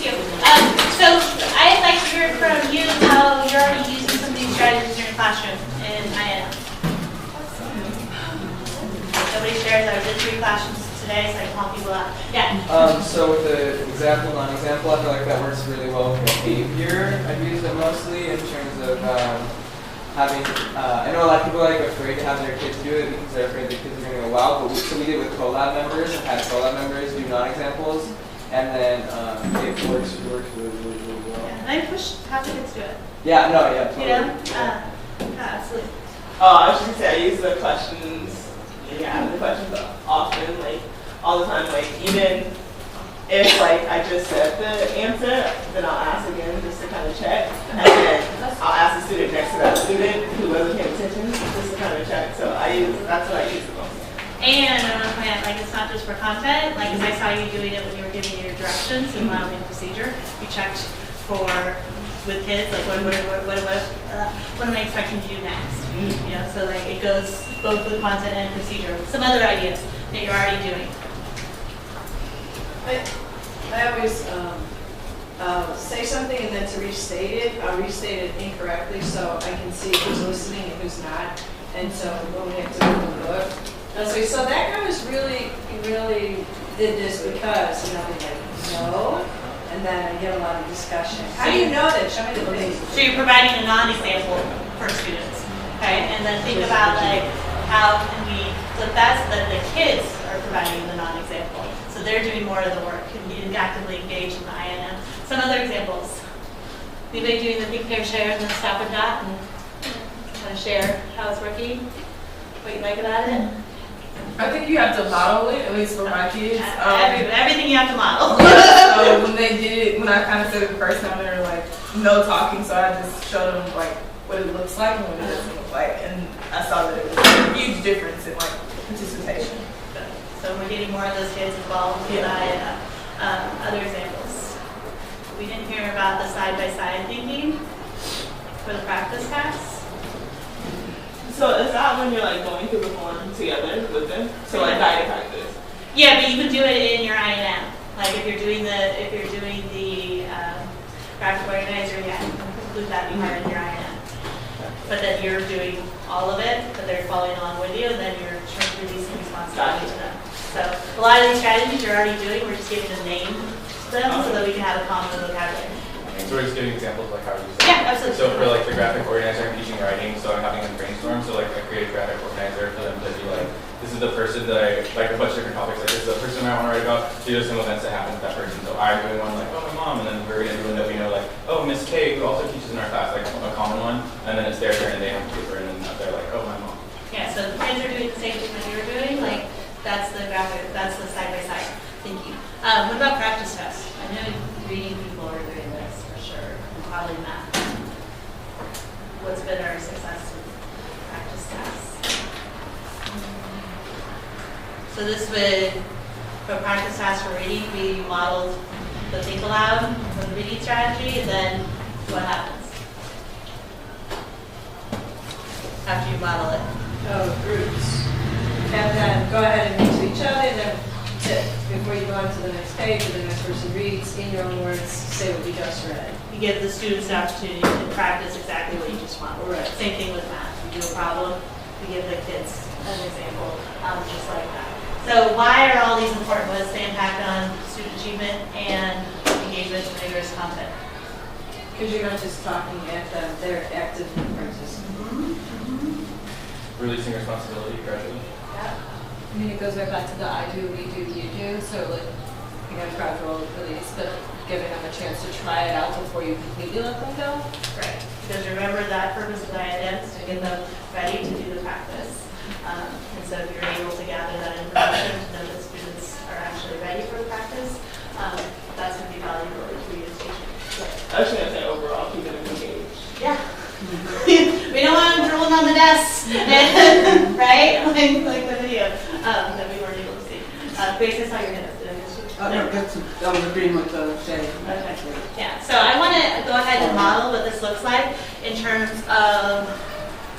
Thank you. So I'd like to hear from you how you're already using some of these strategies in your classroom in INM. Nobody shares. I was in 3 classrooms today, so I can help people out. Yeah. So with the example, non-example, I feel like that works really well with behavior. I've used it mostly in terms of having, I know a lot of people are like afraid to have their kids do it because they're afraid the kids are going to go wild, but so we did with collab members and had collab members do non-examples, and then it works really well. Yeah, and I push have the kids do it. Yeah, no, yeah, totally. You know? Absolutely. Oh, I was just going to say, I use the questions, the questions often, like, all the time, like, even if, like, I just said the answer, then I'll ask again just to kind of check, and then I'll ask the student next to that student who wasn't paying attention just to kind of check, so that's what I use the most. And I want to point out, like, it's not just for content, like, as I saw you doing it when you were giving your directions and modeling the procedure, you checked for, with kids, like, what am I expecting to do next? You know, so, like, it goes both with content and procedure. Some other ideas that you're already doing. I always say something and then to restate it, I'll restate it incorrectly so I can see who's listening and who's not. And so when we have to look. So that guy was really, he really did this because, you know, they're like, no. And then I get a lot of discussion. How do you know that? Show me the things. So you're providing a non-example for students, okay? And then think about, like, how can we flip that so that the kids are providing the non-example. So they're doing more of the work and being actively engaged in the INM. Some other examples. Anybody doing the think, pair, share, and then stop and dot and kind of share how it's working? What you like about it? I think you have to model it, at least for my kids. Everything you have to model. So when they did it, when I kind of said it the first time, they were like, no talking, so I just showed them like what it looks like and what it doesn't look like. And I saw that it was a huge difference in like participation. So we're getting more of those kids involved in other examples. We didn't hear about the side-by-side thinking for the practice tasks. So is that when you're like going through the form together with them? So like guided practice? Yeah, but you can do it in your INM. Like if you're doing the graphic organizer, yeah, you can include that part in your INM. But then you're doing all of it, but they're following along with you, and then you're releasing responsibility to them. So a lot of these strategies you're already doing, we're just giving a name to them so that we can have a common vocabulary. So we're just giving examples of like how we use it. Yeah, absolutely. So for like the graphic organizer, I'm teaching writing, so I'm having them brainstorm. So like I create a graphic organizer for them to be like, this is the person that I, like a bunch of different topics, like this is the person I want to write about, these are some events that happened with that person. So I'm doing one like, oh my mom, and then we're going to do one that we know like, oh Miss K, who also teaches in our class, like a common one, and then it's their turn and they have a paper, and then they're like, oh my mom. Yeah, so the kids are doing the same thing that you're doing, like that's the graphic, that's the side-by-side thinking. What about practice tests? I know reading people are doing this for sure, and probably math. What's been our success with practice tests? So this would, for practice tasks for reading, we modeled the think aloud, the reading strategy, and then what happens after you model it? Oh, groups. And then go ahead and read to each other, and then before you go on to the next page, or the next person reads, in your own words, say what you just read. You give the students the opportunity to practice exactly what you just modeled. Right. Same thing with math. You do a problem, you give the kids an example, just like that. So why are all these important? What's the impact on student achievement and engagement in rigorous content? Because you're not just talking at them, they're active participants. Releasing responsibility gradually. Yeah. I mean, it goes right back to the I do, we do, you do. So, like, you know, gradual release, but giving them a chance to try it out before you completely let them go. Right. Because remember that purpose of the INM is to get them ready to do the practice. And so if you're able to gather that information to know that students are actually ready for the practice, that's going to be valuable for you as teachers. I was going to say overall, keeping them engaged. Yeah. We don't want them drooling on the desk, right? Like the video that we weren't able to see. Grace, I saw your hand up. Did I miss you? No, I was agreeing with Shay. Okay. Yeah, so I want to go ahead and model what this looks like in terms of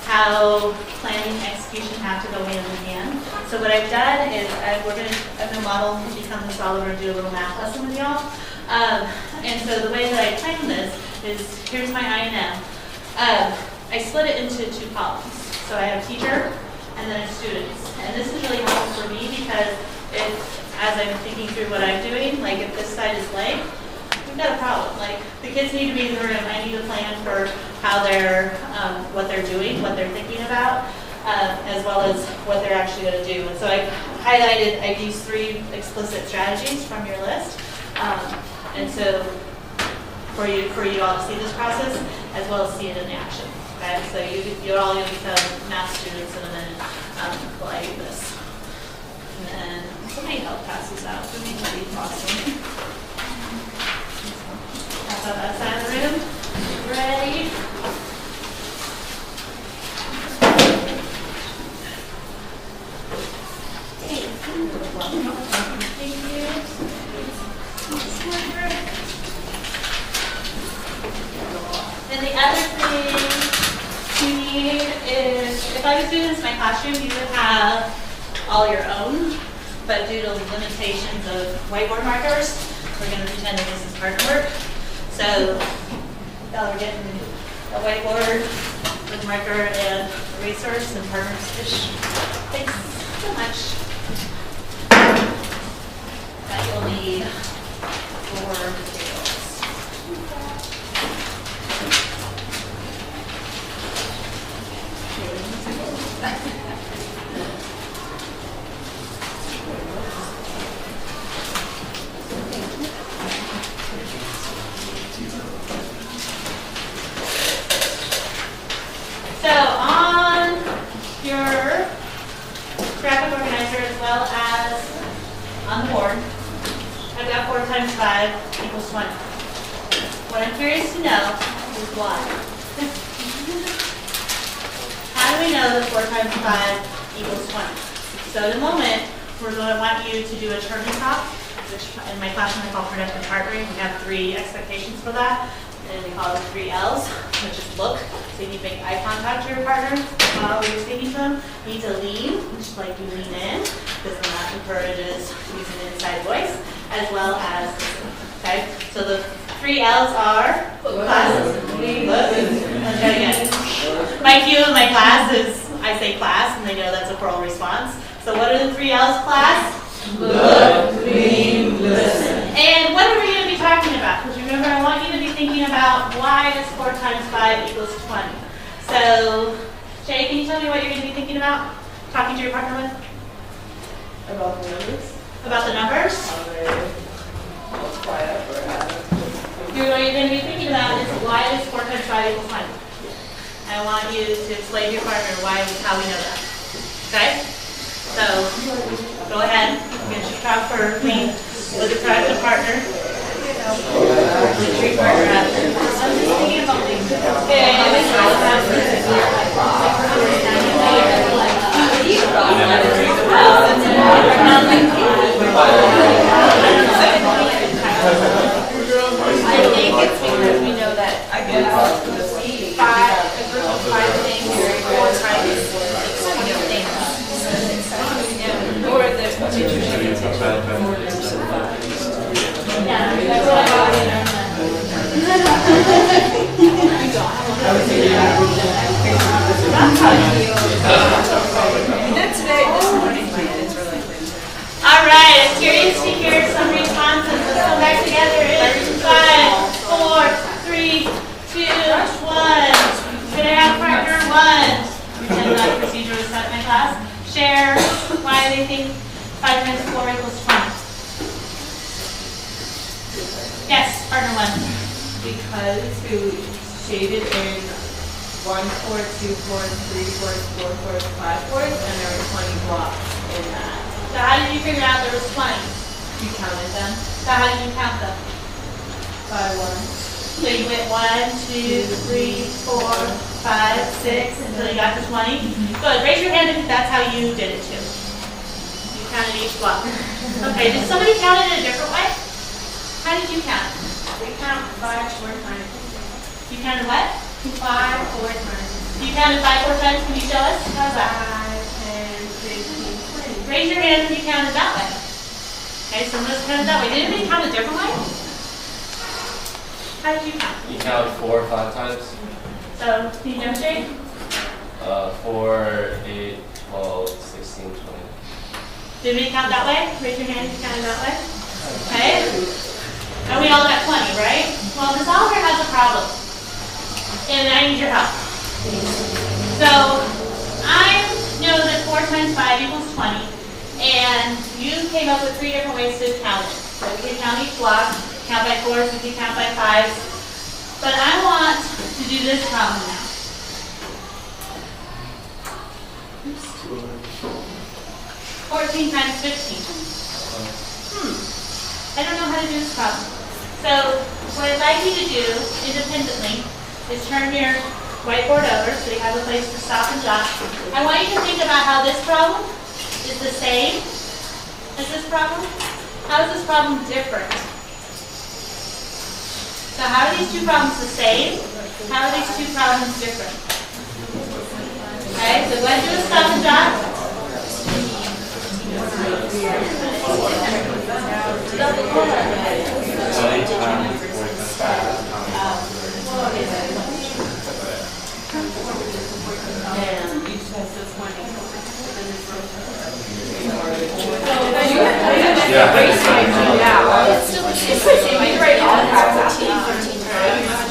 how planning and execution have to go hand in hand. So what I've done is I'm going to model become this all over and do a little math lesson with y'all. And so the way that I planned this is, here's my I&M. I split it into 2 columns. So I have teacher and then students. And this is really helpful for me because as I'm thinking through what I'm doing, like if this side is blank, we've got a problem. Like the kids need to be in the room. I need to plan for how they're, what they're doing, what they're thinking about, as well as what they're actually going to do. And so I highlighted, I used 3 explicit strategies from your list. And so for you all to see this process, as well as see it in action. Okay, so you're all going to become math students in a minute while I do this. And then somebody help pass this out for me. That'd be awesome. Pass out that side of the room. Ready? Thank you. And the other thing you need is, if I was doing this in my classroom, you would have all your own, but due to limitations of whiteboard markers, we're going to pretend that this is partner work. So y'all are getting a whiteboard with marker and erasers and partners-ish. Thanks so much. That you'll need for materials. So on your graphic organizer as well as on the board, I've got 4 times 5 equals 20. What I'm curious to know is why. How do we know that 4 times 5 equals 20? So in a moment, we're going to want you to do a turn and talk, which in my classroom I call productive partnering. We have 3 expectations for that. And we call it 3 L's, which is look. So you need to make eye contact to your partner while you're speaking to them. You need to lean, which is like you lean in, because then that encourages using an inside voice, as well as listen. Okay? So the 3 L's are class, look. Let's try it again. My cue in my class is I say class, and they know that's a plural response. So what are the 3 L's, class? Look, lean, listen. And what are we going to be talking about? Because remember, I want you to be thinking about why does 4 times 5 equals 20. So, Shay, can you tell me what you're going to be thinking about? Talking to your partner with? About the numbers? About the numbers? How they multiply up or add up. What you're going to be thinking about is why does 4 times 5 equals 20? I want you to explain to your partner how we know that. Okay? So, go ahead. Get your talk for me with a productive partner. Treat partner up. I'm just thinking about I think it's because we know that a group of 5 things 4 times 20 things. Or the teacher should be yeah, that's what I got in our all right, I'm curious to hear some responses. Let's come back together in 5, 4, 3, 2, 1. Should I have partner 1? Pretend that procedure was taught in my class. Share why they think 5 times 4 equals 20. Yes, partner 1. Because we shaded in 1 fourth, 2 fourths, 3 fourths, 4 fourths, 5 fourths, and there were 20 blocks in that. So how did you figure out there was 20? You counted them So how did you count them? by 1. So you went 1, 2, 3, 4, 5, 6 until you got to 20? Good. Raise your hand if that's how you did it too. You counted each block. Okay, did somebody count it in a different way? How did you count? We count 5 4 times. You counted what? 5 4 times. You counted 5 4 times. Can you show us? How's that? 5, 10, 15, 20. Raise your hand if you counted that way. Okay, some of us counted that way. Did anybody count a different way? How did you count? You count 4 or 5 times. So, can you demonstrate? 4, 8, 12, 16, 20. Did we count that way? Raise your hand if you counted that way. Okay. And we all got 20, right? Well, the solver has a problem. And I need your help. So, I know that 4 times 5 equals 20. And you came up with 3 different ways to count it. So we can count each block, count by 4s, we can count by 5s. But I want to do this problem now. 14 times 15. I don't know how to do this problem. So what I'd like you to do independently is turn your whiteboard over so you have a place to stop and jot. I want you to think about how this problem is the same as this problem. How is this problem different? So how are these two problems the same? How are these two problems different? Okay, so go ahead and do a stop and jot. It's still the same. You're right. All have 14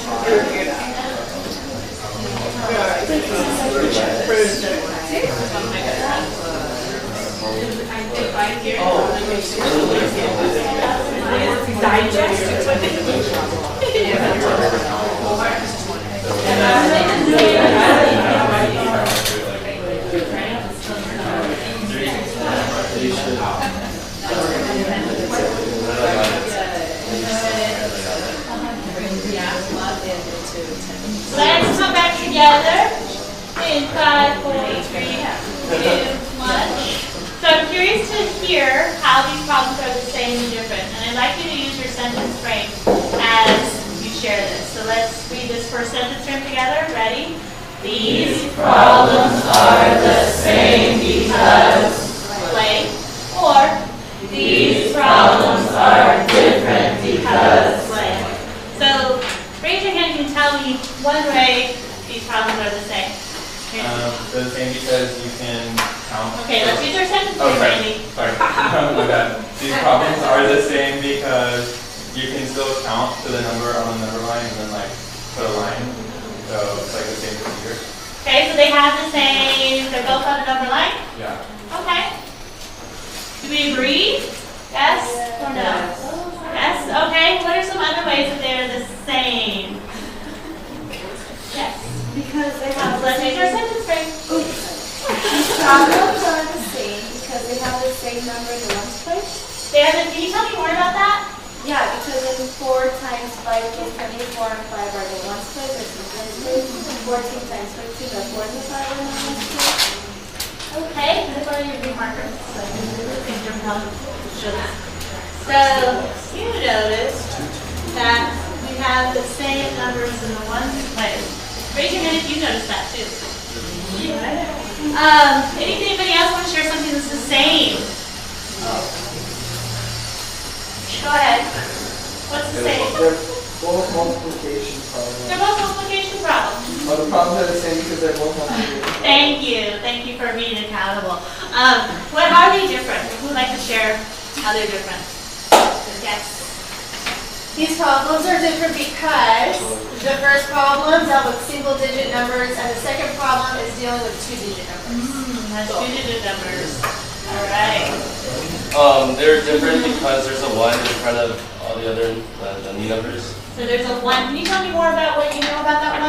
Let's come back together in 5, 4, 3, 2, 1. So I'm curious to hear how these problems are the same and different. And I'd like you to use your sentence frame as you share this. So let's read this first sentence frame together. Ready? These problems are the same because blank. Or these problems are different because blank. So raise your hand if you can tell me one way these problems are the same. They're the same because you can count. Okay, let's use our sentence Oh, frame, sorry. Randy. Sorry. My bad. These problems are the same because you can still count to the number on the number line and then like put a line. So it's like the same procedure. Okay, so they have the same, they're both on a number line? Yeah. Okay. Do we agree? Yes or no? Yes? Okay. What are some other ways that they're the same? Yes. Because they have Let's use our sentence frame. problems are the same because they have the same number in the ones place. Can you tell me more about that? Yeah, because in 4 times 5 is 24 and 5 are the ones place, it's the tens place. 14 times 15 are 4 and 5 are the ones place. Okay. What are your big markers? So you noticed that we have the same numbers in the ones place. Raise your hand if you noticed that too. Anybody else want to share something that's the same? Go ahead. What's the same? They're both multiplication problems. They're both multiplication problems. Well, the problems are the same because they're both multiplication. Thank you. Thank you for being accountable. What are they different? Who would like to share how they're different? Yes. These problems are different because the first problem dealt with single-digit numbers, and the second problem is dealing with 2-digit numbers. Has 2-digit numbers. All right. They're different because there's a 1 in front of all the other the new numbers. So there's a 1. Can you tell me more about what you know about that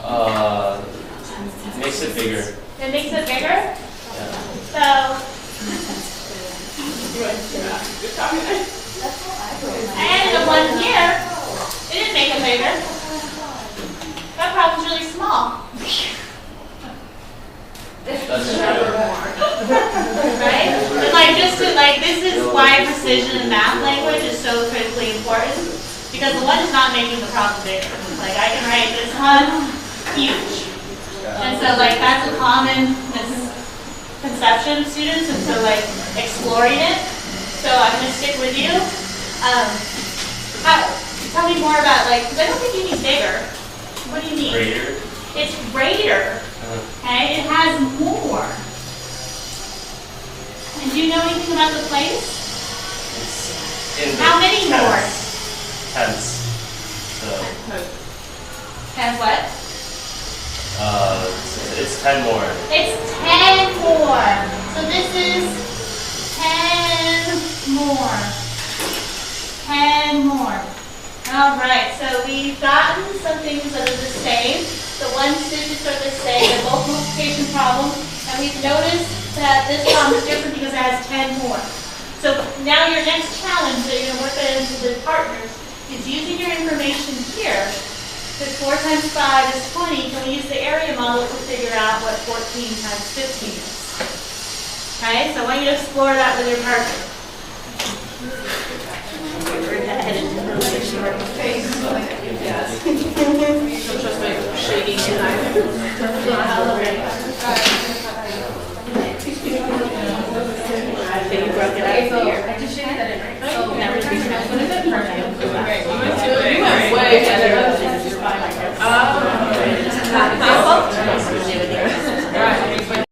1? Makes it bigger. It makes it bigger? Yeah. So, I added a 1 here. It didn't make it bigger. That problem's really small. That's true. Right? And this is why precision in math language is so critically important. Because the 1 is not making the problem bigger. Like I can write this 1 huge. And so that's a common misconception of students, and so exploring it. So I'm going to stick with you. Tell tell me more about, like, because I don't think you need bigger. What do you need? Greater. It's greater. Okay, it has more. And do you know anything about the place? It's in the How many more? Tenths. So, Has what? it's 10 more. It's 10 more. So this is 10 more. 10 more. All right, so we've gotten some things that are the same. The ones digits are the same, they're both multiplication problems, and we've noticed that this problem is different because it has 10 more. So now your next challenge that you're going to work that into the partners is using your information here. Because 4 times 5 is 20, can we use the area model to figure out what 14 times 15 is? Okay, so I want you to explore that with your partner. We're headed to the Shaking tonight. I think you broke it out here. I just shaded that in, right? So, Never what is it? You went way better.